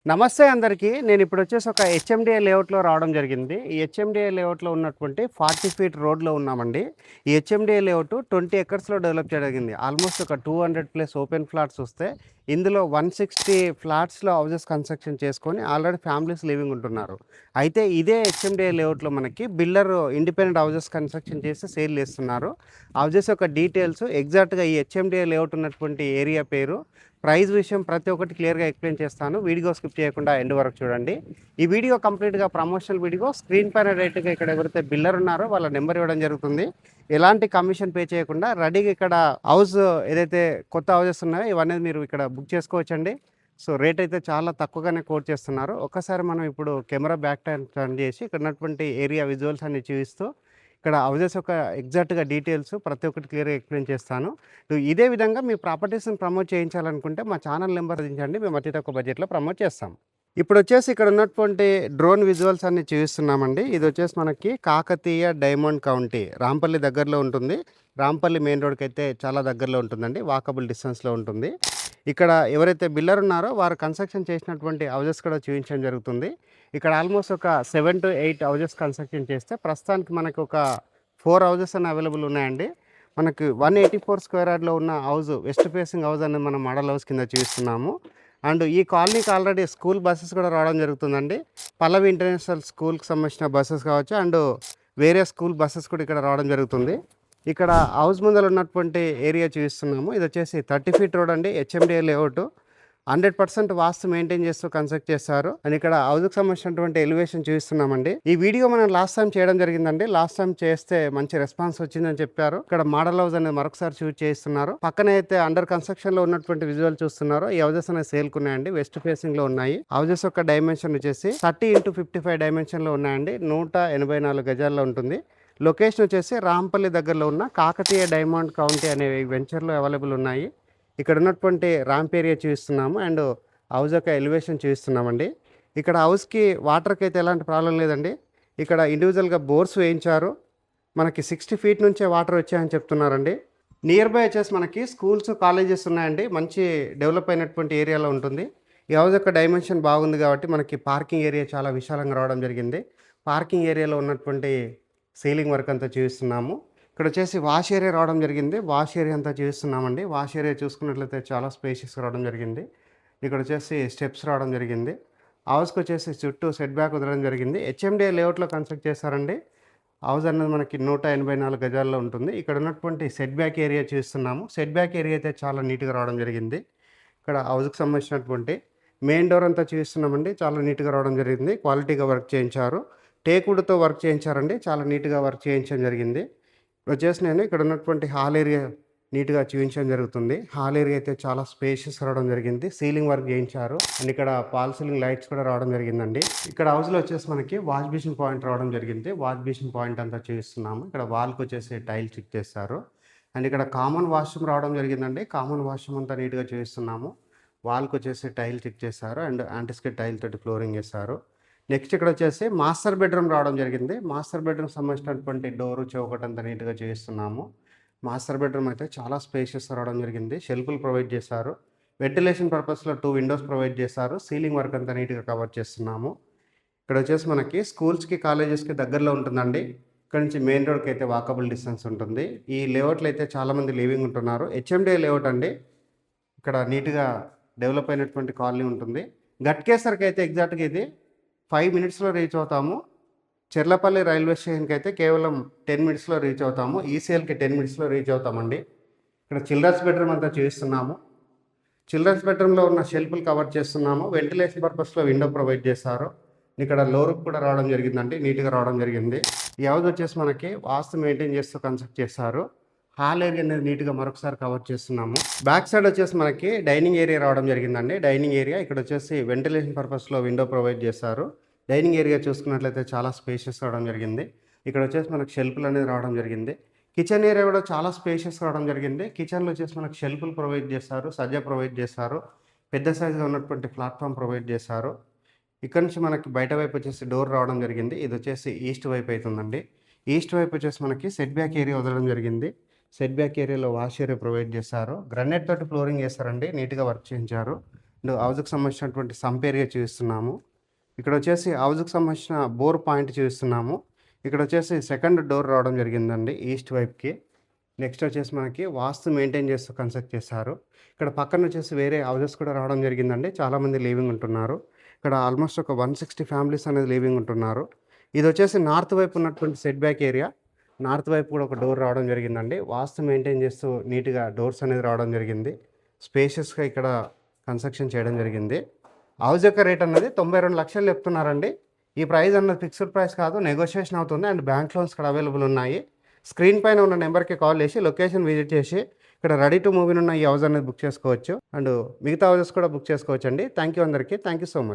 నమస్తే అందరికీ. నేనిప్పుడొచ్చేసి ఒక హెచ్ఎండిఏ లేఅవుట్‌లో రావడం జరిగింది. ఈ హెచ్ఎండిఏ లేఅవుట్‌లో ఉన్నటువంటి 40 ఫీట్ రోడ్‌లో ఉన్నామండి. ఈ హెచ్ఎండిఏ లేఅవుట్ 20 ఎకర్స్‌లో డెవలప్ చేయడం జరిగింది. ఆల్మోస్ట్ ఒక 200 ప్లస్ ఓపెన్ ఫ్లాట్స్ వస్తే, ఇందులో 160 ఫ్లాట్స్‌లో హౌసెస్ కన్‌స్ట్రక్షన్ చేసుకొని ఆల్రెడీ ఫ్యామిలీస్ లివింగ్ ఉంటున్నారు. అయితే ఇదే హెచ్ఎండిఏ లేఅవుట్‌లో మనకి బిల్డర్ ఇండిపెండెంట్ హౌసెస్ కన్‌స్ట్రక్షన్ చేసి సేల్ చేస్తున్నారు. హౌసెస్ యొక్క డీటెయిల్స్ ఎగ్జాక్ట్‌గా ఈ హెచ్ఎండిఏ లేఅవుట్ ఉన్నటువంటి ఏరియా పేరు, ప్రైస్ విషయం ప్రతి ఒక్కటి క్లియర్‌గా ఎక్స్‌ప్లెయిన్ చేస్తాను. వీడియో స్కిప్ చేయకుండా ఎండ్ వరకు చూడండి. ఈ వీడియో కంప్లీట్‌గా ప్రమోషనల్ వీడియో. స్క్రీన్ పైన డైరెక్ట్‌గా ఇక్కడ ఎవరైతే బిల్డర్ ఉన్నారో వాళ్ళ నెంబర్ ఇవ్వడం జరుగుతుంది. ఎలాంటి కమిషన్ పే చేయకుండా రెడీగా ఇక్కడ హౌస్ ఏదైతే కొత్త హౌసెస్ ఉన్నాయో ఇవన్నీ మీరు ఇక్కడ బుక్ చేసుకోవచ్చండి. సో, రేట్ అయితే చాలా తక్కువగానే కోట్ చేస్తున్నారు. ఒక్కసారి మనం ఇప్పుడు కెమెరా బ్యాక్ టర్న్ చేసి ఇక్కడ ఉన్నటువంటి ఏరియా విజువల్స్ అన్ని చూపిస్తూ ఇక్కడ హౌసెస్ యొక్క ఎగ్జాక్ట్‌గా డీటెయిల్స్ ప్రతి ఒక్కటి క్లియర్‌గా ఎక్స్‌ప్లెయిన్ చేస్తాను. ఇదే విధంగా మీ ప్రాపర్టీస్‌ని ప్రమోట్ చేయించాలనుకుంటే మా ఛానల్ నెంబర్ అందించండి. మేము అతి తక్కువ బడ్జెట్‌లో ప్రమోట్ చేస్తాం. ఇప్పుడొచ్చేసి ఇక్కడ ఉన్నటువంటి డ్రోన్ విజువల్స్ అన్ని చూపిస్తున్నామండి. ఇదొచ్చేసి మనకి కాకతీయ డైమండ్ కౌంటీ రాంపల్లి దగ్గరలో ఉంటుంది. రాంపల్లి మెయిన్ రోడ్‌కైతే చాలా దగ్గరలో ఉంటుందండి. వాకబుల్ డిస్టెన్స్‌లో ఉంటుంది. ఇక్కడ ఎవరైతే బిల్డర్ ఉన్నారో వారు కన్‌స్ట్రక్షన్ చేసినటువంటి హౌసెస్ కూడా చూపించడం జరుగుతుంది. ఇక్కడ ఆల్మోస్ట్ ఒక 7-8 హౌసెస్ కన్‌స్ట్రక్షన్ చేస్తే ప్రస్తుతానికి మనకు ఒక 4 హౌసెస్ అన్ని అవైలబుల్ ఉన్నాయండి. మనకు 184 స్క్వేర్ యార్డ్‌లో ఉన్న హౌస్ వెస్ట్ ఫేసింగ్ హౌస్ అనేది మనం మోడల్ హౌస్ కింద చూస్తున్నాము. అండ్ ఈ కాలనీకి ఆల్రెడీ స్కూల్ బసెస్ కూడా రావడం జరుగుతుందండి. పల్లవి ఇంటర్నేషనల్ స్కూల్‌కి సంబంధించిన బసెస్ కావచ్చు, అండ్ వేరే స్కూల్ బసెస్ కూడా ఇక్కడ రావడం జరుగుతుంది. ఇక్కడ హౌస్ ముందర ఉన్నటువంటి ఏరియా చూపిస్తున్నాము. ఇది వచ్చేసి 30 ఫీట్ రోడ్ అండి. హెచ్ఎండిఏ లేఅవుట్ 100% వాస్తు మెయింటైన్ చేస్తూ కన్స్ట్రక్ట్ చేస్తారు. అండ్ ఇక్కడ హౌస్‌కి సంబంధించినటువంటి ఎలివేషన్ చూపిస్తున్నామండి. ఈ వీడియో మనం లాస్ట్ టైం చేయడం జరిగిందండి. లాస్ట్ టైం చేస్తే మంచి రెస్పాన్స్ వచ్చిందని చెప్పారు. ఇక్కడ మోడల్ హౌస్ అనేది మరొకసారి షూట్ చేస్తున్నారు. పక్కన అయితే అండర్ కన్స్ట్రక్షన్ లో ఉన్నటువంటి విజువల్ చూస్తున్నారు. ఈ హౌసెస్ అనేవి సేల్ కున్నాయండి. వెస్ట్ ఫేసింగ్ లో ఉన్నాయి. హౌసెస్ యొక్క డైమెన్షన్ వచ్చేసి 30x55 డైమెన్షన్ లో ఉన్నాయండి. 184 గజాల్లో ఉంటుంది. లొకేషన్ వచ్చేసి రాంపల్లి దగ్గరలో ఉన్న కాకతీయ డైమండ్ కౌంటీ అనే వెంచర్లో అవైలబుల్ ఉన్నాయి. ఇక్కడ ఉన్నటువంటి ర్యాంప్ ఏరియా చూపిస్తున్నాము. అండ్ హౌస్ యొక్క ఎలివేషన్ చూపిస్తున్నామండి. ఇక్కడ హౌస్కి వాటర్కి అయితే ఎలాంటి ప్రాబ్లం లేదండి. ఇక్కడ ఇండివిజువల్గా బోర్స్ వేయించారు. మనకి 60 ఫీట్ నుంచే వాటర్ వచ్చాయని చెప్తున్నారండి. నియర్ బై వచ్చేసి మనకి స్కూల్స్, కాలేజెస్ ఉన్నాయండి. మంచి డెవలప్ అయినటువంటి ఏరియాలో ఉంటుంది. ఈ హౌస్ యొక్క డైమెన్షన్ బాగుంది కాబట్టి మనకి పార్కింగ్ ఏరియా చాలా విశాలంగా రావడం జరిగింది. పార్కింగ్ ఏరియాలో ఉన్నటువంటి సీలింగ్ వర్క్ అంతా చూపిస్తున్నాము. ఇక్కడ వచ్చేసి వాష్ ఏరియా రావడం జరిగింది. వాష్ ఏరియా అంతా చూస్తున్నామండి. వాష్ ఏరియా చూసుకున్నట్లయితే చాలా స్పేషియస్ రావడం జరిగింది. ఇక్కడ వచ్చేసి స్టెప్స్ రావడం జరిగింది. హౌస్కి వచ్చేసి చుట్టూ సెట్ బ్యాక్ వదలడం జరిగింది. హెచ్ఎండిఏ లేఅవుట్లో కన్స్ట్రక్ట్ చేశారండి. హౌస్ అనేది మనకి 184 గజాల్లో ఉంటుంది. ఇక్కడ ఉన్నటువంటి సెట్ బ్యాక్ ఏరియా చూస్తున్నాము. సెట్ బ్యాక్ ఏరియా అయితే చాలా నీట్గా రావడం జరిగింది. ఇక్కడ హౌస్కి సంబంధించినటువంటి మెయిన్ డోర్ అంతా చూస్తున్నామండి. చాలా నీట్గా రావడం జరిగింది. క్వాలిటీగా వర్క్ చేయించారు. టేకుడ్తో వర్క్ చేయించారండి. చాలా నీట్గా వర్క్ చేయించడం జరిగింది. వచ్చేసి నేను ఇక్కడ ఉన్నటువంటి హాల్ ఏరియా నీట్గా చూపించడం జరుగుతుంది. హాల్ ఏరియా అయితే చాలా స్పేషియస్ రావడం జరిగింది. సీలింగ్ వర్క్ చేయించారు. అండ్ ఇక్కడ ఫాల్ సీలింగ్ లైట్స్ కూడా రావడం జరిగిందండి. ఇక్కడ హౌస్లో వచ్చేసి మనకి వాష్ బేసిన్ పాయింట్ రావడం జరిగింది. వాష్ బేసిన్ పాయింట్ అంతా చూపిస్తున్నాము. ఇక్కడ వాల్కి వచ్చేసి టైల్ చెక్ చేస్తారు. అండ్ ఇక్కడ కామన్ వాష్రూమ్ రావడం జరిగిందండి. కామన్ వాష్రూమ్ అంతా నీట్గా చూపిస్తున్నాము. వాల్కి వచ్చేసి టైల్ చెక్ చేశారు. అండ్ యాంటిస్కెట్ టైల్ తోటి ఫ్లోరింగ్ చేశారు. నెక్స్ట్ ఇక్కడ వచ్చేసి మాస్టర్ బెడ్రూమ్ రావడం జరిగింది. మాస్టర్ బెడ్రూమ్ సంబంధించినటువంటి డోరు చౌకట్ అంతా నీట్గా చేస్తున్నాము. మాస్టర్ బెడ్రూమ్ అయితే చాలా స్పేషియస్ రావడం జరిగింది. షెల్ఫ్లు ప్రొవైడ్ చేశారు. వెంటిలేషన్ పర్పస్లో 2 విండోస్ ప్రొవైడ్ చేశారు. సీలింగ్ వర్క్ అంతా నీట్గా కవర్ చేస్తున్నాము. ఇక్కడ వచ్చేసి మనకి స్కూల్స్కి, కాలేజెస్కి దగ్గరలో ఉంటుందండి. ఇక్కడ నుంచి మెయిన్ రోడ్కి అయితే వాకబుల్ డిస్టెన్స్ ఉంటుంది. ఈ లేఅవుట్లో అయితే చాలామంది లివింగ్ ఉంటున్నారు. హెచ్ఎండిఏ లేఅవుట్ అండి. ఇక్కడ నీట్గా డెవలప్ అయినటువంటి కాలనీ ఉంటుంది. గట్కేసర్కి అయితే ఎగ్జాక్ట్గా ఇది 5 మినిట్స్లో రీచ్ అవుతాము. చెర్లపల్లి రైల్వే స్టేషన్కి అయితే కేవలం 10 మినిట్స్లో రీచ్ అవుతాము. ఈసీఎల్కి 10 మినిట్స్లో రీచ్ అవుతామండి. ఇక్కడ చిల్డ్రన్స్ బెడ్రూమ్ అంతా చూస్తున్నాము. చిల్డ్రన్స్ బెడ్రూమ్లో ఉన్న షెల్ఫ్లు కవర్ చేస్తున్నాము. వెంటిలేషన్ పర్పస్లో విండో ప్రొవైడ్ చేశారు. ఇక్కడ లోరుకు కూడా రావడం జరిగిందండి. నీట్గా రావడం జరిగింది. ఈ హౌస్ వచ్చేసి మనకి వాస్తు మెయింటైన్ చేస్తూ కన్స్ట్రక్ట్ చేశారు. హాల్ ఏరియా అనేది నీట్గా మరొకసారి కవర్ చేస్తున్నాము. బ్యాక్ సైడ్ వచ్చేసి మనకి డైనింగ్ ఏరియా రావడం జరిగిందండి. డైనింగ్ ఏరియా ఇక్కడ వచ్చేసి వెంటిలేషన్ పర్పస్లో విండో ప్రొవైడ్ చేశారు. డైనింగ్ ఏరియా చూసుకున్నట్లయితే చాలా స్పేషియస్ రావడం జరిగింది. ఇక్కడ వచ్చేసి మనకు షెల్ఫ్లు అనేది రావడం జరిగింది. కిచెన్ ఏరియా కూడా చాలా స్పేషియస్ రావడం జరిగింది. కిచెన్లో వచ్చేసి మనకు షెల్ఫ్లు ప్రొవైడ్ చేశారు. సజ్జా ప్రొవైడ్ చేశారు. పెద్ద సైజుగా ఉన్నటువంటి ప్లాట్ఫామ్ ప్రొవైడ్ చేశారు. ఇక్కడ నుంచి మనకి బయట వైపు వచ్చేసి డోర్ రావడం జరిగింది. ఇది వచ్చేసి ఈస్ట్ వైపు అవుతుందండి. ఈస్ట్ వైపు వచ్చేసి మనకి సెట్ బ్యాక్ ఏరియా వదలడం జరిగింది. సెట్ బ్యాక్ ఏరియాలో వాష్ ఏరియా ప్రొవైడ్ చేశారు. గ్రానైట్ తోటి ఫ్లోరింగ్ చేశారండి. నీట్గా వర్క్ చేయించారు. అండ్ హౌస్కి సంబంధించినటువంటి సంప్ ఏరియా చూపిస్తున్నాము. ఇక్కడ వచ్చేసి హౌస్కి సంబంధించిన బోర్ పాయింట్ చూపిస్తున్నాము. ఇక్కడ వచ్చేసి సెకండ్ డోర్ రావడం జరిగిందండి ఈస్ట్ వైపుకి. నెక్స్ట్ వచ్చేసి మనకి వాస్తు మెయింటైన్ చేస్తూ కన్స్ట్రక్ట్ చేశారు. ఇక్కడ పక్కన వచ్చేసి వేరే హౌసెస్ కూడా రావడం జరిగిందండి. చాలామంది లివింగ్ ఉంటున్నారు. ఇక్కడ ఆల్మోస్ట్ ఒక 160 ఫ్యామిలీస్ అనేది లివింగ్ ఉంటున్నారు. ఇది వచ్చేసి నార్త్ వైపు ఉన్నటువంటి సెట్ బ్యాక్ ఏరియా. నార్త్ వైపు కూడా ఒక డోర్ రావడం జరిగిందండి. వాస్తు మెయింటైన్ చేస్తూ నీట్గా డోర్స్ అనేది రావడం జరిగింది. స్పేషియస్గా ఇక్కడ కన్స్ట్రక్షన్ చేయడం జరిగింది. హౌస్ యొక్క రేట్ అన్నది 92 లక్షలు చెప్తున్నారండి. ఈ ప్రైస్ అన్నది ఫిక్స్డ్ ప్రైస్ కాదు, నెగోషియేషన్ అవుతుంది. అండ్ బ్యాంక్ లోన్స్ కూడా అవైలబుల్ ఉన్నాయి. స్క్రీన్ పైన ఉన్న నెంబర్కి కాల్ చేసి లొకేషన్ విజిట్ చేసి ఇక్కడ రెడీ టు మూవ్ ఇన్ ఉన్న ఈ హౌస్ అనేది బుక్ చేసుకోవచ్చు. అండ్ మిగతా హౌసెస్ కూడా బుక్ చేసుకోవచ్చు అండి. థ్యాంక్ యూ అందరికీ. Thank you so much.